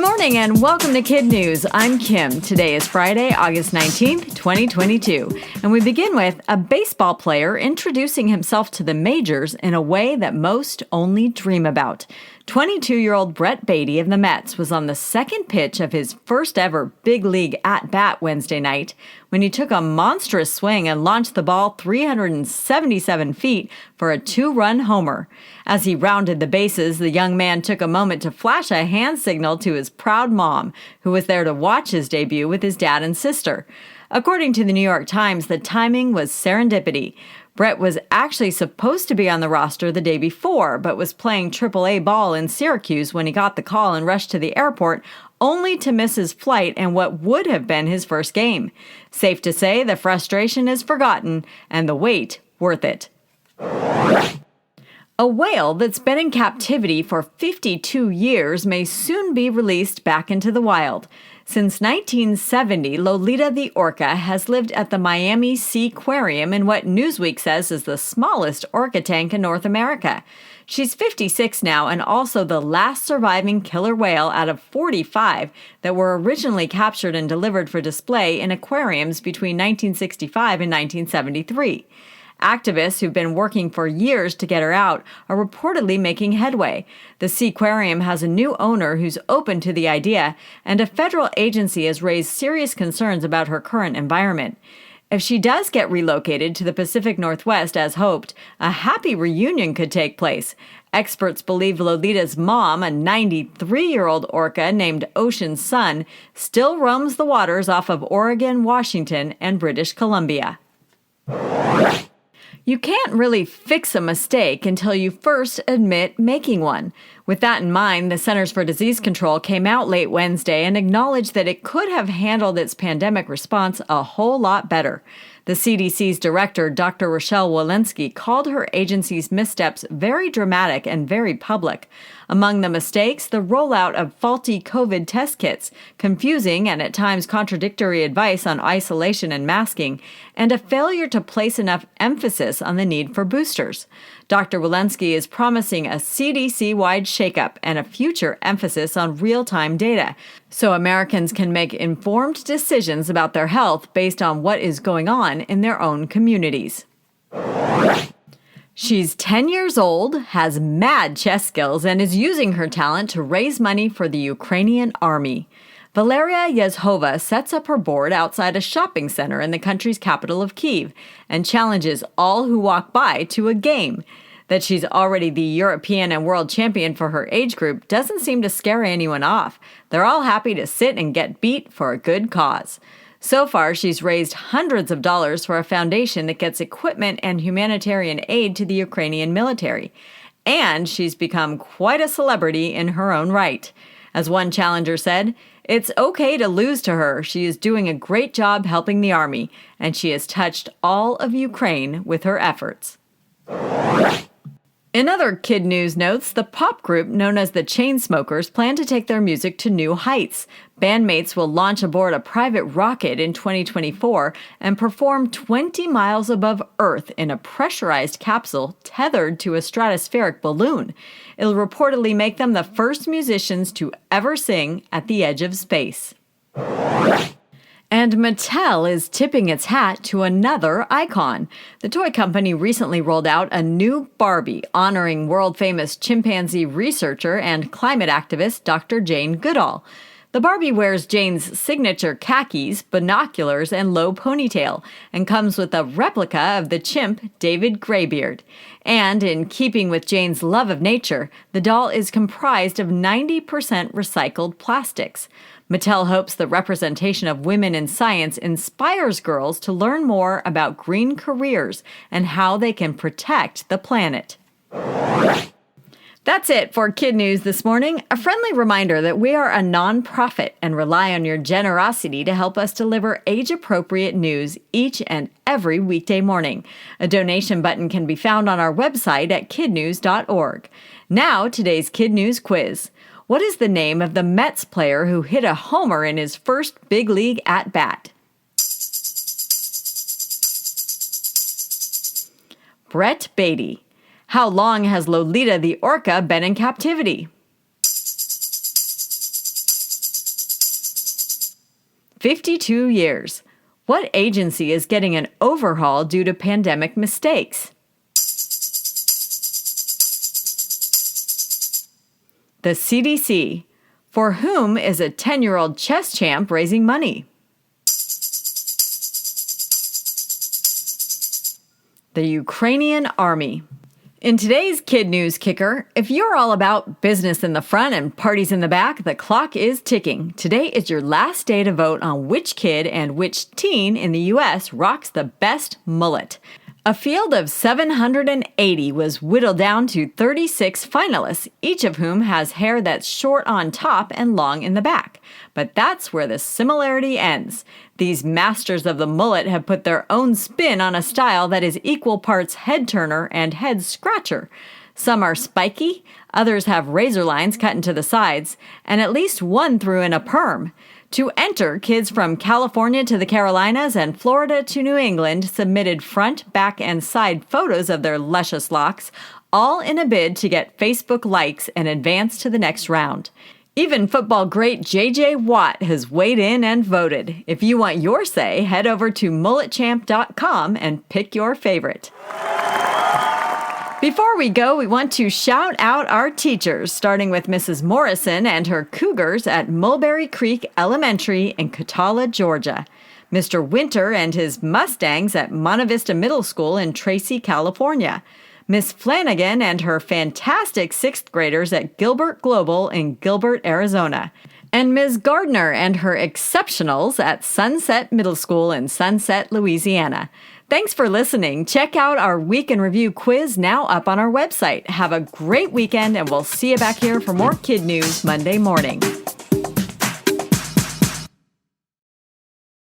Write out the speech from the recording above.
morning and welcome to KidNuz. I'm Kim. Today is Friday, August 19th, 2022. And we begin with a baseball player introducing himself to the majors in a way that most only dream about. 22-year-old Brett Baty of the Mets was on the second pitch of his first ever big league at-bat Wednesday night when he took a monstrous swing and launched the ball 377 feet for a two-run homer. As he rounded the bases, the young man took a moment to flash a hand signal to his proud mom, who was there to watch his debut with his dad and sister. According to the New York Times, the timing was serendipity. Brett was actually supposed to be on the roster the day before, but was playing AAA ball in Syracuse when he got the call and rushed to the airport, only to miss his flight and what would have been his first game. Safe to say, the frustration is forgotten and the wait worth it. A whale that's been in captivity for 52 years may soon be released back into the wild. Since 1970, Lolita the orca has lived at the Miami Seaquarium in what Newsweek says is the smallest orca tank in North America. She's 56 now and also the last surviving killer whale out of 45 that were originally captured and delivered for display in aquariums between 1965 and 1973. Activists who've been working for years to get her out are reportedly making headway. The Seaquarium has a new owner who's open to the idea, and a federal agency has raised serious concerns about her current environment. If she does get relocated to the Pacific Northwest as hoped, a happy reunion could take place. Experts believe Lolita's mom, a 93-year-old orca named Ocean Sun, still roams the waters off of Oregon, Washington, and British Columbia. You can't really fix a mistake until you first admit making one. With that in mind, the Centers for Disease Control came out late Wednesday and acknowledged that it could have handled its pandemic response a whole lot better. The CDC's director, Dr. Rochelle Walensky, called her agency's missteps very dramatic and very public. Among the mistakes, the rollout of faulty COVID test kits, confusing and at times contradictory advice on isolation and masking, and a failure to place enough emphasis on the need for boosters. Dr. Walensky is promising a CDC-wide shakeup and a future emphasis on real-time data, so Americans can make informed decisions about their health based on what is going on in their own communities. She's 10 years old, has mad chess skills, and is using her talent to raise money for the Ukrainian army. Valeria Yezhova sets up her board outside a shopping center in the country's capital of Kyiv and challenges all who walk by to a game. That she's already the European and world champion for her age group doesn't seem to scare anyone off. They're all happy to sit and get beat for a good cause. So far, she's raised hundreds of dollars for a foundation that gets equipment and humanitarian aid to the Ukrainian military. And she's become quite a celebrity in her own right. As one challenger said, "It's okay to lose to her. She is doing a great job helping the army, and she has touched all of Ukraine with her efforts." In other KidNuz notes, the pop group known as the Chainsmokers plan to take their music to new heights. Bandmates will launch aboard a private rocket in 2024 and perform 20 miles above Earth in a pressurized capsule tethered to a stratospheric balloon. It'll reportedly make them the first musicians to ever sing at the edge of space. And Mattel is tipping its hat to another icon. The toy company recently rolled out a new Barbie honoring world-famous chimpanzee researcher and climate activist Dr. Jane Goodall. The Barbie wears Jane's signature khakis, binoculars, and low ponytail, and comes with a replica of the chimp David Greybeard. And in keeping with Jane's love of nature, the doll is comprised of 90% recycled plastics. Mattel hopes the representation of women in science inspires girls to learn more about green careers and how they can protect the planet. That's it for KidNuz this morning. A friendly reminder that we are a nonprofit and rely on your generosity to help us deliver age-appropriate news each and every weekday morning. A donation button can be found on our website at kidnuz.org. Now, today's KidNuz quiz. What is the name of the Mets player who hit a homer in his first big league at-bat? Brett Baty. How long has Lolita the orca been in captivity? 52 years. What agency is getting an overhaul due to pandemic mistakes? The CDC. For whom is a 10-year-old chess champ raising money? The Ukrainian Army. In today's Kid News Kicker, if you're all about business in the front and parties in the back, the clock is ticking. Today is your last day to vote on which kid and which teen in the U.S. rocks the best mullet. A field of 780 was whittled down to 36 finalists, each of whom has hair that's short on top and long in the back. But that's where the similarity ends. These masters of the mullet have put their own spin on a style that is equal parts head-turner and head-scratcher. Some are spiky, others have razor lines cut into the sides, and at least one threw in a perm. To enter, kids from California to the Carolinas and Florida to New England submitted front, back, and side photos of their luscious locks, all in a bid to get Facebook likes and advance to the next round. Even football great J.J. Watt has weighed in and voted. If you want your say, head over to mulletchamp.com and pick your favorite. Before we go, we want to shout out our teachers, starting with Mrs. Morrison and her Cougars at Mulberry Creek Elementary in Catawba, Georgia. Mr. Winter and his Mustangs at Monte Vista Middle School in Tracy, California. Miss Flanagan and her fantastic 6th graders at Gilbert Global in Gilbert, Arizona. And Ms. Gardner and her exceptionals at Sunset Middle School in Sunset, Louisiana. Thanks for listening. Check out our Week in Review quiz now up on our website. Have a great weekend, and we'll see you back here for more Kid News Monday morning.